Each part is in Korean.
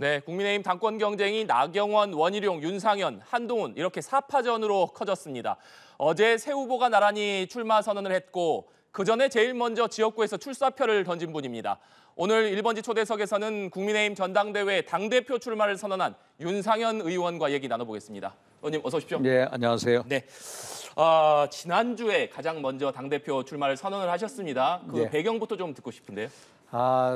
네, 국민의힘 당권 경쟁이 나경원, 원희룡, 윤상현, 한동훈 이렇게 4파전으로 커졌습니다. 어제 새 후보가 나란히 출마 선언을 했고 그전에 제일 먼저 지역구에서 출사표를 던진 분입니다. 오늘 1번지 초대석에서는 국민의힘 전당대회 당대표 출마를 선언한 윤상현 의원과 얘기 나눠보겠습니다. 의원님 어서 오십시오. 네, 안녕하세요. 네, 지난주에 가장 먼저 당대표 출마를 선언을 하셨습니다. 그 네. 배경부터 좀 듣고 싶은데요.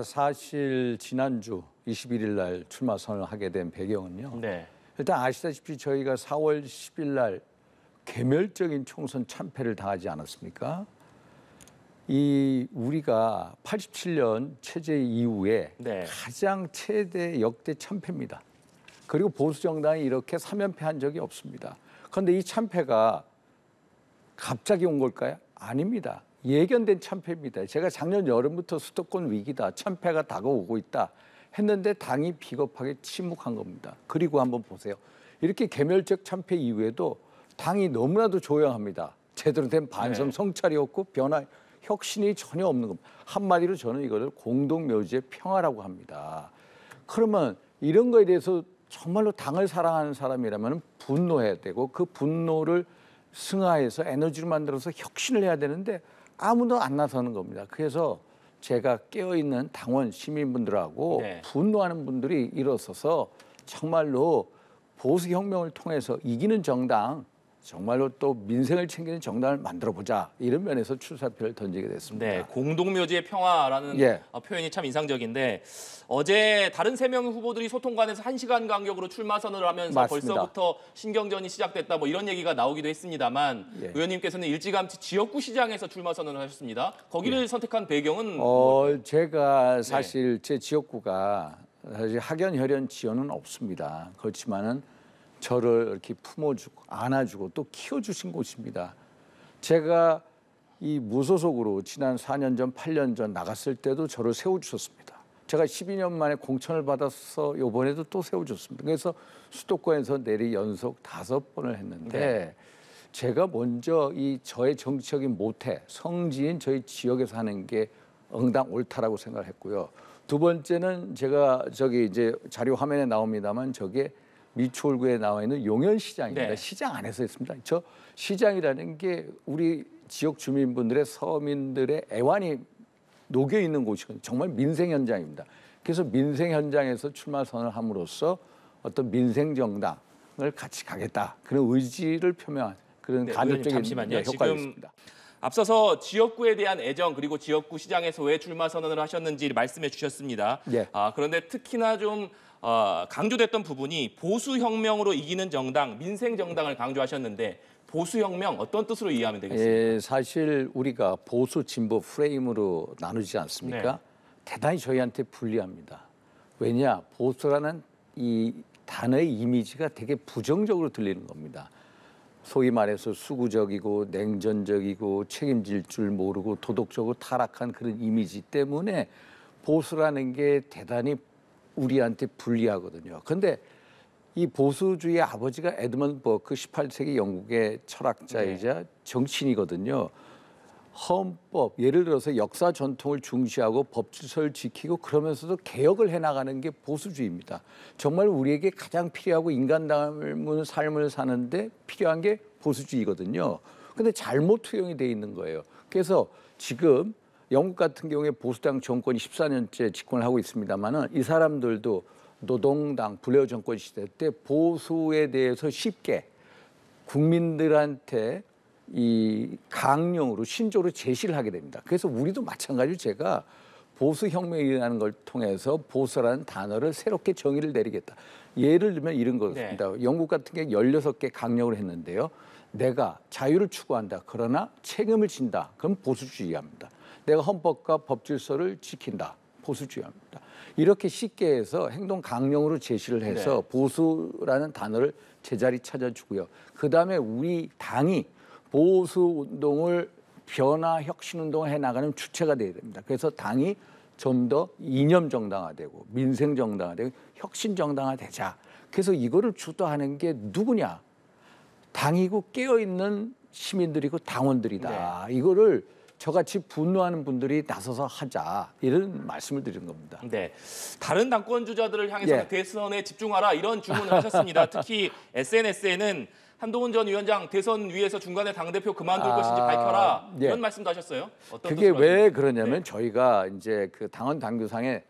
사실 지난주 21일 날 출마 선언을 하게 된 배경은요. 네. 일단 아시다시피 저희가 4월 10일 날 개멸적인 총선 참패를 당하지 않았습니까? 우리가 87년 체제 이후에 네. 가장 최대 역대 참패입니다. 그리고 보수 정당이 이렇게 3연패한 적이 없습니다. 그런데 이 참패가 갑자기 온 걸까요? 아닙니다. 예견된 참패입니다. 제가 작년 여름부터 수도권 위기다, 참패가 다가오고 있다 했는데 당이 비겁하게 침묵한 겁니다. 그리고 한번 보세요. 이렇게 개멸적 참패 이후에도 당이 너무나도 조용합니다. 제대로 된 반성 성찰이 없고 변화, 혁신이 전혀 없는 겁니다. 한마디로 저는 이거를 공동묘지의 평화라고 합니다. 그러면 이런 거에 대해서 정말로 당을 사랑하는 사람이라면 분노해야 되고 그 분노를 승화해서 에너지로 만들어서 혁신을 해야 되는데 아무도 안 나서는 겁니다. 그래서 제가 깨어있는 당원 시민분들하고 분노하는 분들이 일어서서 정말로 보수혁명을 통해서 이기는 정당, 정말로 또 민생을 챙기는 정당을 만들어보자 이런 면에서 출사표를 던지게 됐습니다. 네, 공동묘지의 평화라는 표현이 참 인상적인데 어제 다른 3명 후보들이 소통관에서 1시간 간격으로 출마 선언을 하면서 맞습니다. 벌써부터 신경전이 시작됐다 뭐 이런 얘기가 나오기도 했습니다만 의원님께서는 일찌감치 지역구 시장에서 출마 선언을 하셨습니다. 거기를 선택한 배경은 제가 사실 제 지역구가 사실 학연혈연 지연은 없습니다. 그렇지만은 저를 이렇게 품어주고 안아주고 또 키워주신 곳입니다. 제가 이 무소속으로 지난 4년 전, 8년 전 나갔을 때도 저를 세워주셨습니다. 제가 12년 만에 공천을 받아서 이번에도 또 세워줬습니다. 그래서 수도권에서 내리 연속 5번을 했는데 제가 먼저 이 저의 정치적인 모태, 성지인 저희 지역에서 하는 게 응당 옳다라고 생각을 했고요. 두 번째는 제가 이제 자료 화면에 나옵니다만 저게 미추홀구에 나와 있는 용현시장입니다. 시장 안에서 했습니다. 저 시장이라는 게 우리 지역 주민분들의 서민들의 애환이 녹여 있는 곳이거든요. 정말 민생 현장입니다. 그래서 민생 현장에서 출마 선언을 함으로써 어떤 민생 정당을 같이 가겠다 그런 의지를 표명한 그런 간접적인 효과가 있습니다. 앞서서 지역구에 대한 애정 그리고 지역구 시장에서 왜 출마 선언을 하셨는지 말씀해 주셨습니다. 그런데 특히나 좀 강조됐던 부분이 보수혁명으로 이기는 정당, 민생정당을 강조하셨는데 보수혁명 어떤 뜻으로 이해하면 되겠습니까? 사실 우리가 보수 진보 프레임으로 나누지 않습니까? 대단히 저희한테 불리합니다. 왜냐? 보수라는 이 단어의 이미지가 되게 부정적으로 들리는 겁니다. 소위 말해서 수구적이고 냉전적이고 책임질 줄 모르고 도덕적으로 타락한 그런 이미지 때문에 보수라는 게 대단히 우리한테 불리하거든요. 그런데 이 보수주의의 아버지가 에드먼드 버크 18세기 영국의 철학자이자 정치인이거든요. 헌법, 예를 들어서 역사 전통을 중시하고 법 질서를 지키고 그러면서도 개혁을 해나가는 게 보수주의입니다. 정말 우리에게 가장 필요하고 인간다운 삶을 사는데 필요한 게 보수주의거든요. 근데 잘못 투영이 돼 있는 거예요. 그래서 지금 영국 같은 경우에 보수당 정권이 14년째 집권을 하고 있습니다만은 이 사람들도 노동당 블레어 정권 시대 때 보수에 대해서 쉽게 국민들한테 이 강령으로 신조로 제시를 하게 됩니다. 그래서 우리도 마찬가지로 제가 보수혁명이라는 걸 통해서 보수라는 단어를 새롭게 정의를 내리겠다. 예를 들면 이런 거였습니다. 영국 같은 경우 16개 강령을 했는데요. 내가 자유를 추구한다. 그러나 책임을 진다. 그럼 보수주의합니다. 내가 헌법과 법질서를 지킨다. 보수주의합니다. 이렇게 쉽게 해서 행동 강령으로 제시를 해서 보수라는 단어를 제자리 찾아주고요. 그다음에 우리 당이 보수운동을 변화 혁신운동을 해나가는 주체가 돼야 됩니다. 그래서 당이 좀 더 이념 정당화되고 민생 정당화되고 혁신 정당화되자. 그래서 이거를 주도하는 게 누구냐? 당이고 깨어있는 시민들이고 당원들이다. 이거를 저같이 분노하는 분들이 나서서 하자 이런 말씀을 드린 겁니다. 네, 다른 당권 주자들을 향해서 예. 대선에 집중하라 이런 주문을 하셨습니다. 특히 SNS에는 한동훈 전 위원장 대선 위에서 중간에 당대표 그만둘 것인지 밝혀라 예. 이런 말씀도 하셨어요. 어떤 그게 뜻으로 왜 하셨나요? 그러냐면 네. 저희가 이제 그 당원 당규상에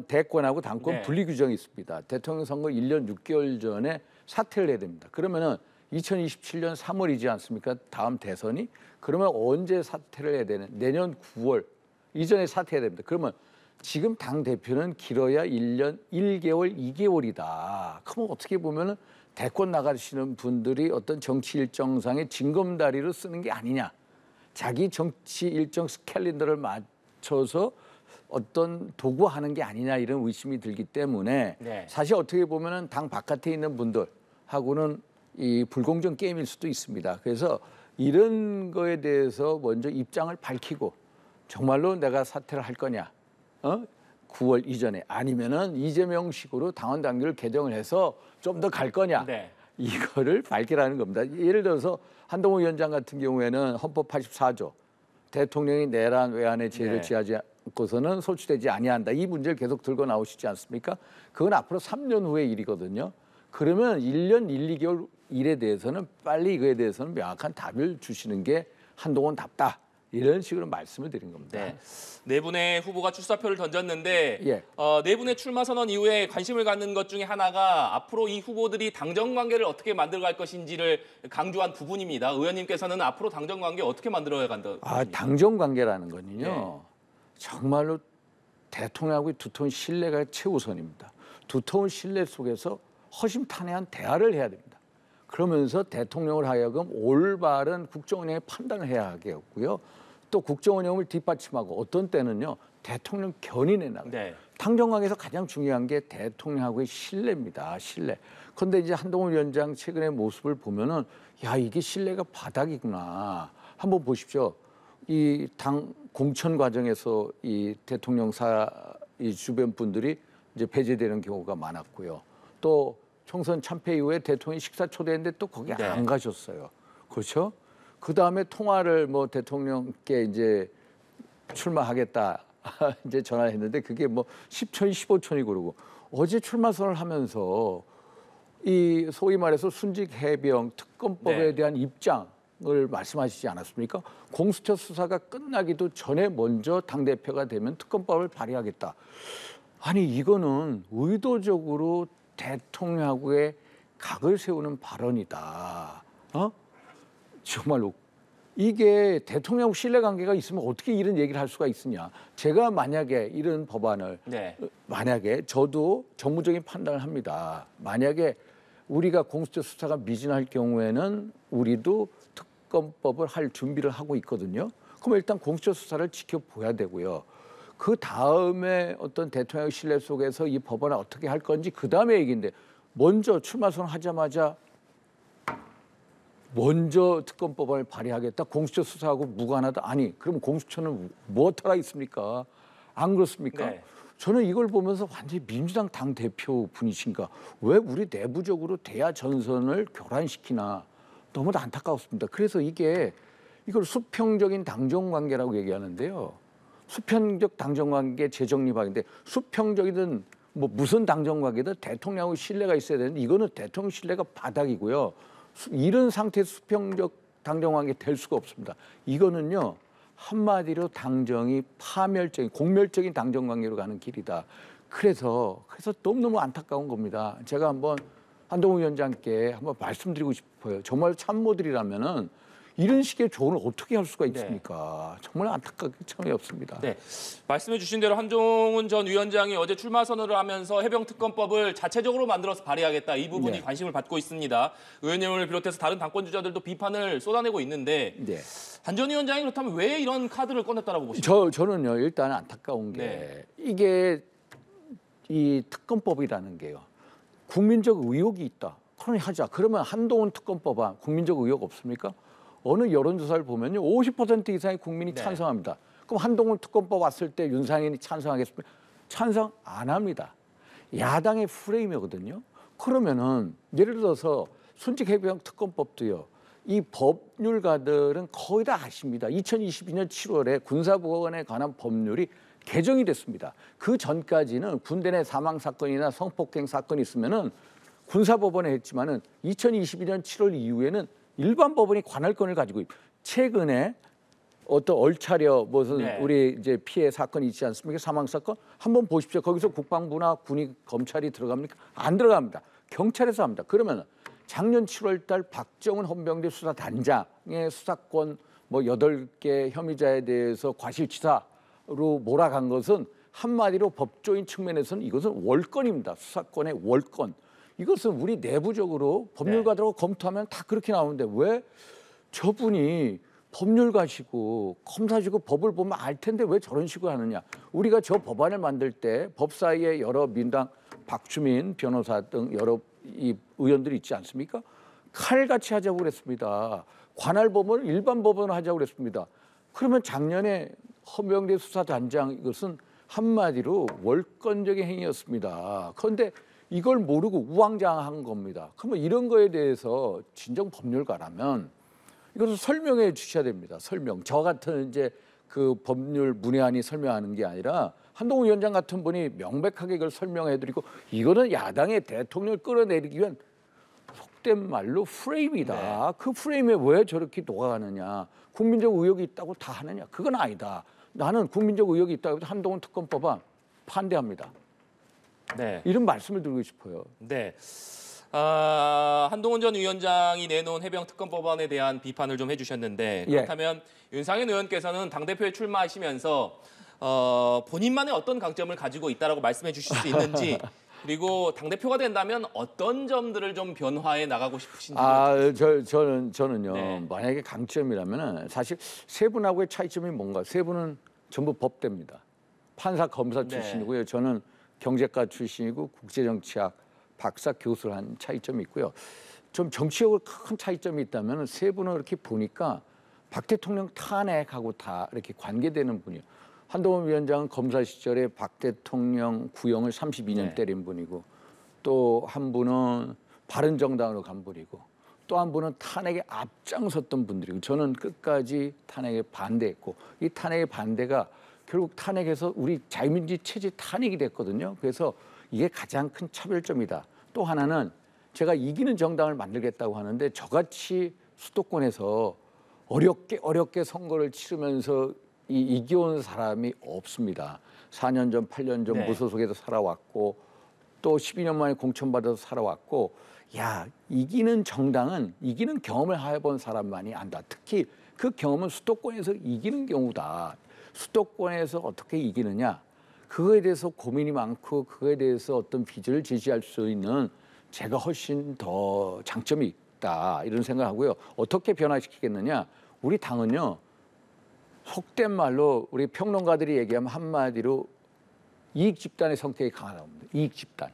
대권하고 당권 네. 분리 규정이 있습니다. 대통령 선거 1년 6개월 전에 사퇴를 해야 됩니다. 그러면은 2027년 3월이지 않습니까? 다음 대선이. 그러면 언제 사퇴를 해야 되는? 내년 9월 이전에 사퇴해야 됩니다. 그러면 지금 당 대표는 길어야 1년 1개월, 2개월이다. 그러면 어떻게 보면은 대권 나가시는 분들이 어떤 정치 일정상의 징검다리로 쓰는 게 아니냐. 자기 정치 일정 스캘린더를 맞춰서 어떤 도구하는 게 아니냐 이런 의심이 들기 때문에 네. 사실 어떻게 보면은 당 바깥에 있는 분들하고는 이 불공정 게임일 수도 있습니다. 그래서 이런 거에 대해서 먼저 입장을 밝히고 정말로 내가 사퇴를 할 거냐, 9월 이전에 아니면은 이재명식으로 당원 당규를 개정을 해서 좀 더 갈 거냐, 네. 이거를 밝히라는 겁니다. 예를 들어서 한동훈 위원장 같은 경우에는 헌법 84조 대통령이 내란 외환의 죄를 네. 지하지 않고서는 소추되지 아니한다. 이 문제를 계속 들고 나오시지 않습니까? 그건 앞으로 3년 후의 일이거든요. 그러면 1년 1, 2개월 일에 대해서는 빨리 이거에 대해서는 명확한 답을 주시는 게 한동훈답다. 이런 식으로 말씀을 드린 겁니다. 네. 네 분의 후보가 출사표를 던졌는데 예. 네 분의 출마 선언 이후에 관심을 갖는 것 중에 하나가 앞으로 이 후보들이 당정 관계를 어떻게 만들어갈 것인지를 강조한 부분입니다. 의원님께서는 앞으로 당정 관계 어떻게 만들어야 간다? 당정 관계라는 거는요. 네. 정말로 대통령하고의 두터운 신뢰가 최우선입니다. 두터운 신뢰 속에서 허심탄회한 대화를 해야 됩니다. 그러면서 대통령을 하여금 올바른 국정운영의 판단을 해야 하겠고요. 또 국정운영을 뒷받침하고 어떤 때는요. 대통령 견인해 나가요. 네. 당정관계에서 가장 중요한 게 대통령하고의 신뢰입니다. 신뢰. 그런데 이제 한동훈 위원장 최근의 모습을 보면은 야 이게 신뢰가 바닥이구나. 한번 보십시오. 이 당 공천 과정에서 이 대통령사 이 주변 분들이 이제 배제되는 경우가 많았고요. 또 총선 참패 이후에 대통령이 식사 초대했는데 또 거기 네. 안 가셨어요. 그렇죠? 그 다음에 통화를 뭐 대통령께 이제 출마하겠다 이제 전화를 했는데 그게 뭐 10천, 15천이 그러고 어제 출마 선언을 하면서 이 소위 말해서 순직 해병 특검법에 네. 대한 입장을 말씀하시지 않았습니까? 공수처 수사가 끝나기도 전에 먼저 당대표가 되면 특검법을 발의하겠다. 아니 이거는 의도적으로 대통령하고의 각을 세우는 발언이다. 정말로 이게 대통령하고 신뢰관계가 있으면 어떻게 이런 얘기를 할 수가 있으냐. 제가 만약에 이런 법안을 네. 만약에 저도 정무적인 판단을 합니다. 만약에 우리가 공수처 수사가 미진할 경우에는 우리도 특검법을 할 준비를 하고 있거든요. 그럼 일단 공수처 수사를 지켜봐야 되고요. 그 다음에 어떤 대통령의 신뢰 속에서 이 법안을 어떻게 할 건지 그 다음에 얘기인데 먼저 출마 선언하자마자 먼저 특검법을 발의하겠다. 공수처 수사하고 무관하다. 아니 그럼 공수처는 무엇하라 있습니까? 안 그렇습니까? 네. 저는 이걸 보면서 완전히 민주당 당 대표 분이신가? 왜 우리 내부적으로 대야 전선을 교란시키나 너무 안타까웠습니다. 그래서 이걸 수평적인 당정 관계라고 얘기하는데요. 수평적 당정 관계 재정립하기인데 수평적이든 뭐 무슨 당정 관계든 대통령하고 신뢰가 있어야 되는데 이거는 대통령 신뢰가 바닥이고요. 이런 상태에서 수평적 당정 관계 될 수가 없습니다. 이거는요. 한마디로 당정이 파멸적인 공멸적인 당정 관계로 가는 길이다. 그래서 너무너무 안타까운 겁니다. 제가 한번 한동훈 위원장께 한번 말씀드리고 싶어요. 정말 참모들이라면은 이런 식의 조언을 어떻게 할 수가 있습니까? 정말 안타깝게 참이 없습니다. 네, 말씀해 주신 대로 한동훈 전 위원장이 어제 출마 선언을 하면서 해병특검법을 자체적으로 만들어서 발의하겠다. 이 부분이 네. 관심을 받고 있습니다. 의원님을 비롯해서 다른 당권 주자들도 비판을 쏟아내고 있는데 네. 한 전 위원장이 그렇다면 왜 이런 카드를 꺼냈다라고 보십니까? 저는요 일단 안타까운 게 네. 이게 이 특검법이라는 게요 국민적 의혹이 있다. 그러니 하자. 그러면 한동훈 특검법안 국민적 의혹 없습니까? 어느 여론조사를 보면요 50% 이상의 국민이 네. 찬성합니다. 그럼 한동훈 특검법 왔을 때 윤상현이 찬성하겠습니까? 찬성 안 합니다. 야당의 프레임이거든요. 그러면은 예를 들어서 순직해병 특검법도요. 이 법률가들은 거의 다 아십니다. 2022년 7월에 군사법원에 관한 법률이 개정이 됐습니다. 그 전까지는 군대 내 사망 사건이나 성폭행 사건이 있으면은 군사법원에 했지만은 2022년 7월 이후에는 일반 법원이 관할권을 가지고 최근에 어떤 얼차려 무슨 네. 우리 이제 피해 사건이 있지 않습니까? 사망 사건 한번 보십시오. 거기서 국방부나 군이 검찰이 들어갑니까? 안 들어갑니다. 경찰에서 합니다. 그러면 작년 7월달 박정훈 헌병대 수사단장의 수사권 뭐 8개 혐의자에 대해서 과실치사로 몰아간 것은 한마디로 법조인 측면에서는 이것은 월권입니다. 수사권의 월권. 이것은 우리 내부적으로 법률가들하고 검토하면 다 그렇게 나오는데 왜 저분이 법률가시고 검사시고 법을 보면 알 텐데 왜 저런 식으로 하느냐. 우리가 저 법안을 만들 때 법사위에 여러 민당 박주민 변호사 등 여러 이 의원들이 있지 않습니까? 칼같이 하자고 그랬습니다. 관할 법원을 일반 법원을 하자고 그랬습니다. 그러면 작년에 헌병대 수사단장 이것은 한마디로 월권적인 행위였습니다. 그런데 이걸 모르고 우왕좌왕한 겁니다. 그러면 이런 거에 대해서 진정 법률가라면 이것을 설명해 주셔야 됩니다. 설명. 저 같은 이제 그 법률 문외한이 설명하는 게 아니라 한동훈 위원장 같은 분이 명백하게 이걸 설명해드리고 이거는 야당의 대통령을 끌어내리기 위한 속된 말로 프레임이다. 그 프레임에 왜 저렇게 녹아가느냐. 국민적 의혹이 있다고 다 하느냐. 그건 아니다. 나는 국민적 의혹이 있다고 해서 한동훈 특검법안 반대합니다. 네. 이런 말씀을 드리고 싶어요. 네. 한동훈 전 위원장이 내놓은 해병 특검 법안에 대한 비판을 좀 해주셨는데 그렇다면 윤상현 의원께서는 당대표에 출마하시면서 본인만의 어떤 강점을 가지고 있다라고 말씀해 주실 수 있는지 그리고 당대표가 된다면 어떤 점들을 좀 변화해 나가고 싶으신지. 저는요. 네. 만약에 강점이라면 사실 세 분하고의 차이점이 뭔가. 세 분은 전부 법대입니다. 판사 검사 출신이고요. 저는 경제과 출신이고 국제정치학 박사 교수를 한 차이점이 있고요. 좀 정치적으로 큰 차이점이 있다면 세 분을 이렇게 보니까 박 대통령 탄핵하고 다 이렇게 관계되는 분이에요. 한동훈 위원장은 검사 시절에 박 대통령 구형을 32년 때린 분이고 또 한 분은 바른정당으로 간 분이고 또 한 분은 탄핵에 앞장섰던 분들이고 저는 끝까지 탄핵에 반대했고 이 탄핵의 반대가 결국 탄핵에서 우리 자유민주주의 체제 탄핵이 됐거든요. 그래서 이게 가장 큰 차별점이다. 또 하나는 제가 이기는 정당을 만들겠다고 하는데 저같이 수도권에서 어렵게 선거를 치르면서 이겨온 사람이 없습니다. 4년 전, 8년 전 무소속에서 살아왔고 또 12년 만에 공천받아서 살아왔고 야 이기는 정당은 이기는 경험을 해본 사람만이 안다. 특히 그 경험은 수도권에서 이기는 경우다. 수도권에서 어떻게 이기느냐. 그거에 대해서 고민이 많고 그거에 대해서 어떤 비전을 제시할 수 있는 제가 훨씬 더 장점이 있다 이런 생각하고요. 어떻게 변화시키겠느냐. 우리 당은요. 속된 말로 우리 평론가들이 얘기하면 한마디로 이익 집단의 성격이 강하답니다. 이익 집단.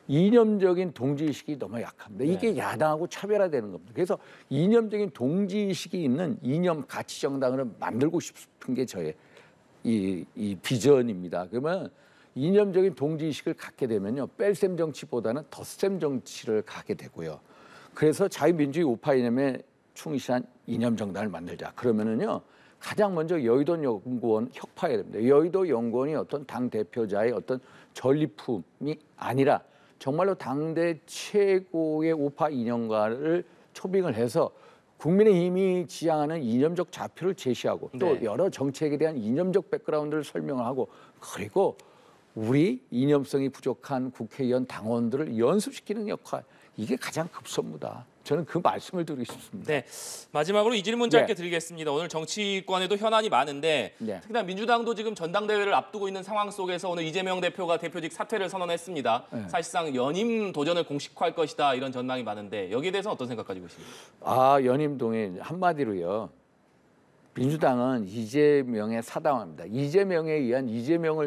이념적인 동지의식이 너무 약합니다. 이게 야당하고 차별화되는 겁니다. 그래서 이념적인 동지의식이 있는 이념 가치 정당을 만들고 싶은 게 저의 이 비전입니다. 그러면 이념적인 동지의식을 갖게 되면요. 뺄셈 정치보다는 덧셈 정치를 가게 되고요. 그래서 자유민주주의 우파 이념에 충실한 이념 정당을 만들자. 그러면은요. 가장 먼저 여의도 연구원 혁파해야 됩니다. 여의도 연구원이 어떤 당 대표자의 어떤 전리품이 아니라 정말로 당대 최고의 우파 이념가를 초빙을 해서 국민의힘이 지향하는 이념적 좌표를 제시하고 또 여러 정책에 대한 이념적 백그라운드를 설명을 하고 그리고 우리 이념성이 부족한 국회의원 당원들을 연습시키는 역할 이게 가장 급선무다. 저는 그 말씀을 드리고 싶습니다. 네, 마지막으로 이 질문 짧게 드리겠습니다. 오늘 정치권에도 현안이 많은데 특히나 민주당도 지금 전당대회를 앞두고 있는 상황 속에서 오늘 이재명 대표가 대표직 사퇴를 선언했습니다. 사실상 연임 도전을 공식화할 것이다 이런 전망이 많은데 여기에 대해서 어떤 생각 가지고 있습니까? 연임 동의 한마디로요. 민주당은 이재명의 사당합니다. 이재명을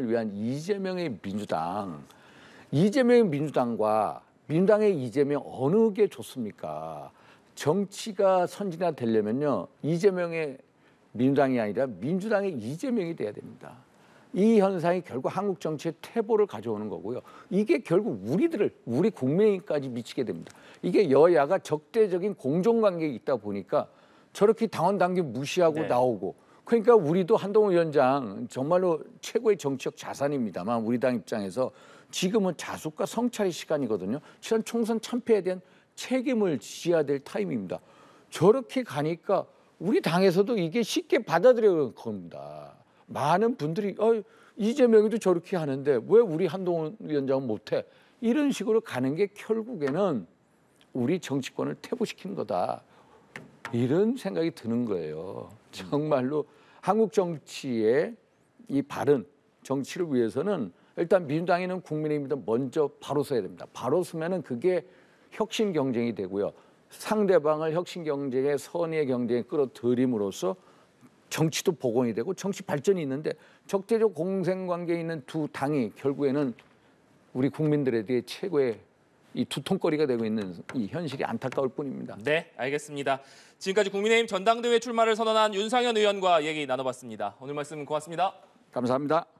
위한 이재명의 민주당. 이재명의 민주당과 민주당의 이재명 어느 게 좋습니까? 정치가 선진화되려면요. 이재명의 민주당이 아니라 민주당의 이재명이 돼야 됩니다. 이 현상이 결국 한국 정치의 퇴보를 가져오는 거고요. 이게 결국 우리 국민에게까지 미치게 됩니다. 이게 여야가 적대적인 공정관계에 있다 보니까 저렇게 당원 당규 무시하고 네. 나오고, 그러니까 우리도 한동훈 위원장 정말로 최고의 정치적 자산입니다만 우리 당 입장에서 지금은 자숙과 성찰의 시간이거든요. 지난 총선 참패에 대한 책임을 지어야 될 타임입니다. 저렇게 가니까 우리 당에서도 이게 쉽게 받아들여야 겁니다. 많은 분들이 이재명이도 저렇게 하는데 왜 우리 한동훈 위원장은 못해? 이런 식으로 가는 게 결국에는 우리 정치권을 퇴보시키는 거다. 이런 생각이 드는 거예요. 정말로 한국 정치의 이 바른 정치를 위해서는 일단 민주당에는 국민의힘보다 먼저 바로 서야 됩니다. 바로 서면은 그게 혁신 경쟁이 되고요. 상대방을 혁신 경쟁에 선의의 경쟁에 끌어들임으로써 정치도 복원이 되고 정치 발전이 있는데 적대적 공생관계에 있는 두 당이 결국에는 우리 국민들에 대해 최고의 이 두통거리가 되고 있는 이 현실이 안타까울 뿐입니다. 네, 알겠습니다. 지금까지 국민의힘 전당대회 출마를 선언한 윤상현 의원과 얘기 나눠봤습니다. 오늘 말씀 고맙습니다. 감사합니다.